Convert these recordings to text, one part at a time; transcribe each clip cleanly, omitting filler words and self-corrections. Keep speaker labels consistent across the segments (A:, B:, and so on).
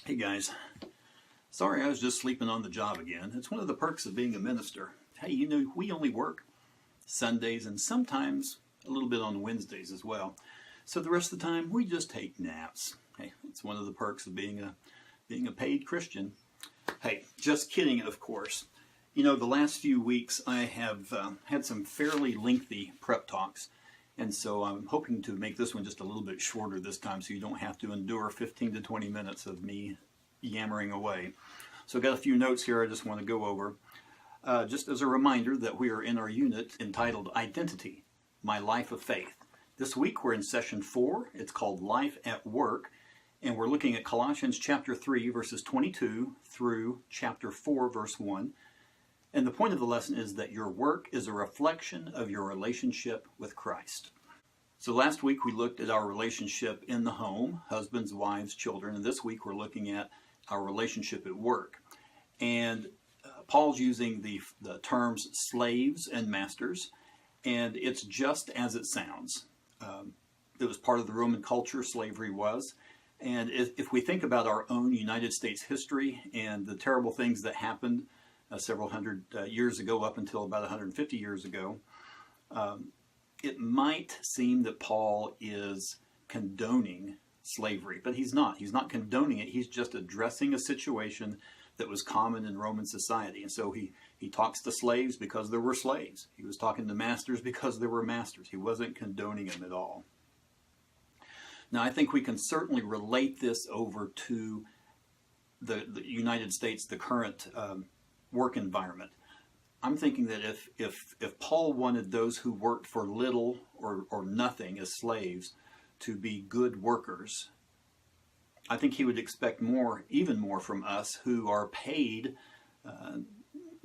A: Hey guys, sorry I was just sleeping on the job again. It's one of the perks of being a minister. Hey, we only work Sundays and sometimes a little bit on Wednesdays as well. So the rest of the time we just take naps. Hey, it's one of the perks of being a paid Christian. Hey, just kidding, of course. The last few weeks I have had some fairly lengthy prep talks. And so I'm hoping to make this one just a little bit shorter this time so you don't have to endure 15 to 20 minutes of me yammering away. So I've got a few notes here I just want to go over. Just as a reminder that we are in our unit entitled Identity, My Life of Faith. This week we're in session 4. It's called Life at Work. And we're looking at Colossians chapter 3 verses 22 through chapter 4 verse 1. And the point of the lesson is that your work is a reflection of your relationship with Christ. So last week we looked at our relationship in the home, husbands, wives, children, and this week we're looking at our relationship at work. And Paul's using the terms slaves and masters, and it's just as it sounds. It was part of the Roman culture, slavery was. And if we think about our own United States history and the terrible things that happened several hundred years ago up until about 150 years ago, it might seem that Paul is condoning slavery, but he's not. He's not condoning it. He's just addressing a situation that was common in Roman society. And so he talks to slaves because there were slaves. He was talking to masters because there were masters. He wasn't condoning them at all. Now, I think we can certainly relate this over to the United States, the current work environment. I'm thinking that if Paul wanted those who worked for little or nothing as slaves to be good workers, I think he would expect more, even more from us who are paid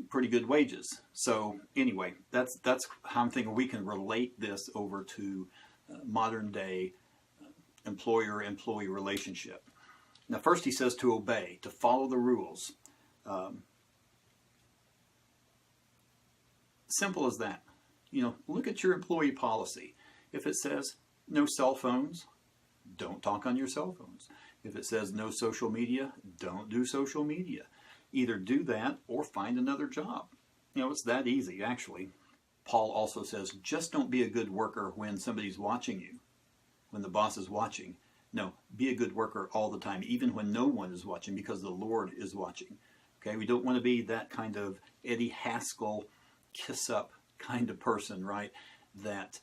A: pretty good wages. So anyway, that's how I'm thinking we can relate this over to modern day employer-employee relationship. Now first he says to obey, to follow the rules. Simple as that. Look at your employee policy. If it says no cell phones, don't talk on your cell phones. If it says no social media, don't do social media. Either do that or find another job. It's that easy, actually. Paul also says, just don't be a good worker when somebody's watching you, when the boss is watching. No, be a good worker all the time, even when no one is watching, because the Lord is watching. Okay, we don't want to be that kind of Eddie Haskell kiss up kind of person, right? That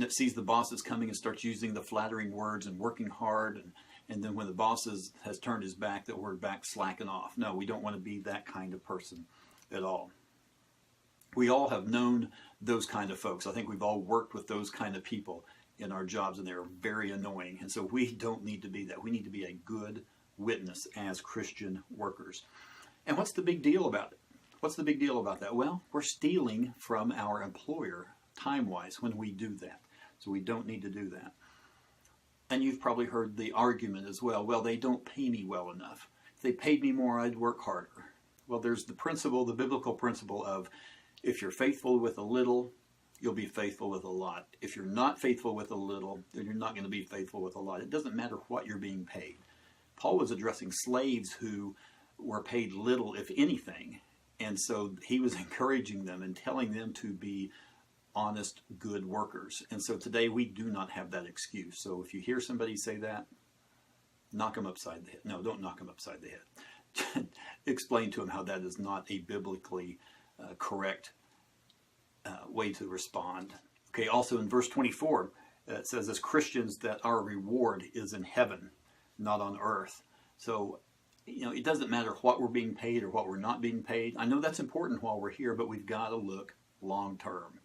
A: sees the boss is coming and starts using the flattering words and working hard, and then when the boss has turned his back, that we're back slacking off. No, we don't want to be that kind of person at all. We all have known those kind of folks. I think we've all worked with those kind of people in our jobs, and they're very annoying. And so we don't need to be that. We need to be a good witness as Christian workers. And what's the big deal about it? What's the big deal about that? Well, we're stealing from our employer time-wise when we do that. So we don't need to do that. And you've probably heard the argument as well, well, they don't pay me well enough. If they paid me more, I'd work harder. Well, there's the principle, the biblical principle of if you're faithful with a little, you'll be faithful with a lot. If you're not faithful with a little, then you're not going to be faithful with a lot. It doesn't matter what you're being paid. Paul was addressing slaves who were paid little, if anything. And so he was encouraging them and telling them to be honest, good workers. And so today we do not have that excuse. So if you hear somebody say that, knock them upside the head. No, don't knock them upside the head. Explain to them how that is not a biblically correct way to respond. Okay, also in verse 24, it says as Christians that our reward is in heaven, not on earth. So it doesn't matter what we're being paid or what we're not being paid. I know that's important while we're here, but we've got to look long term,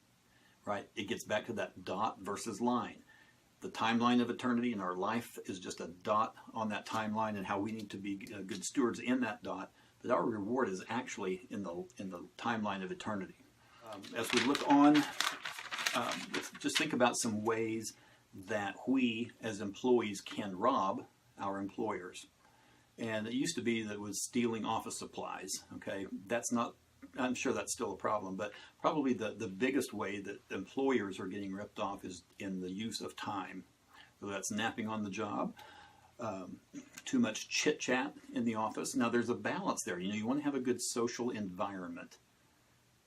A: right? It gets back to that dot versus line. The timeline of eternity in our life is just a dot on that timeline and how we need to be good stewards in that dot. But our reward is actually in the timeline of eternity. As we look on, let's just think about some ways that we as employees can rob our employers. And it used to be that it was stealing office supplies, okay? That's not, I'm sure that's still a problem, but probably the biggest way that employers are getting ripped off is in the use of time. Whether that's napping on the job, too much chit chat in the office. Now there's a balance there. You want to have a good social environment.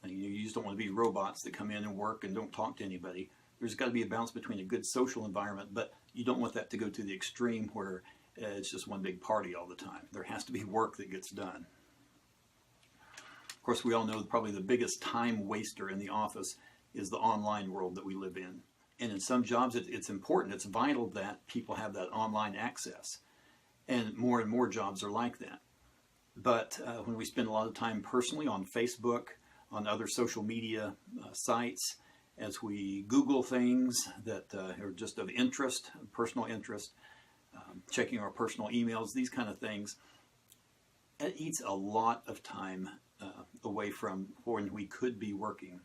A: You just don't want to be robots that come in and work and don't talk to anybody. There's got to be a balance between a good social environment, but you don't want that to go to the extreme where it's just one big party all the time. There has to be work that gets done. Of course, we all know probably the biggest time waster in the office is the online world that we live in. And in some jobs, it's important, it's vital that people have that online access. And more jobs are like that. But when we spend a lot of time personally on Facebook, on other social media sites, as we Google things that are just of interest, personal interest, checking our personal emails, these kind of things, it eats a lot of time away from when we could be working.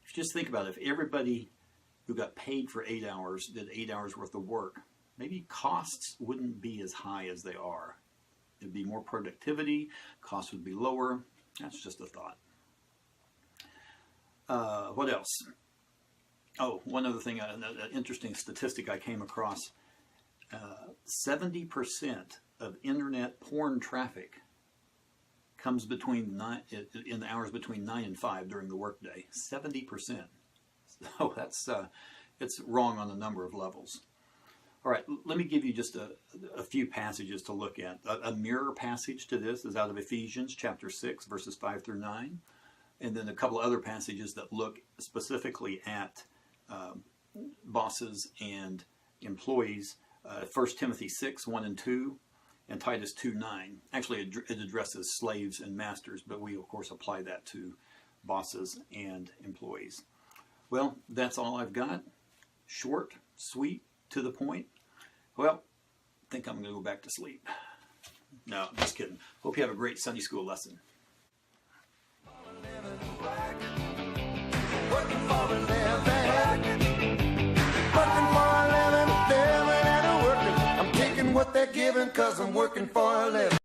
A: If you just think about it, if everybody who got paid for 8 hours did 8 hours worth of work, maybe costs wouldn't be as high as they are. There'd be more productivity, costs would be lower. That's just a thought. What else? Oh, one other thing, an interesting statistic I came across. 70% of internet porn traffic comes in the hours between 9 and 5 during the workday. 70%. So it's wrong on a number of levels. All right, let me give you just a few passages to look at. A mirror passage to this is out of Ephesians chapter 6, verses 5 through 9. And then a couple of other passages that look specifically at bosses and employees. 1 Timothy 6, 1 and 2, and Titus 2, 9. Actually, it addresses slaves and masters, but we, of course, apply that to bosses and employees. Well, that's all I've got. Short, sweet, to the point. Well, I think I'm going to go back to sleep. No, I'm just kidding. Hope you have a great Sunday school lesson. Working for a living, I'm taking what they're giving 'cause I'm working for a living.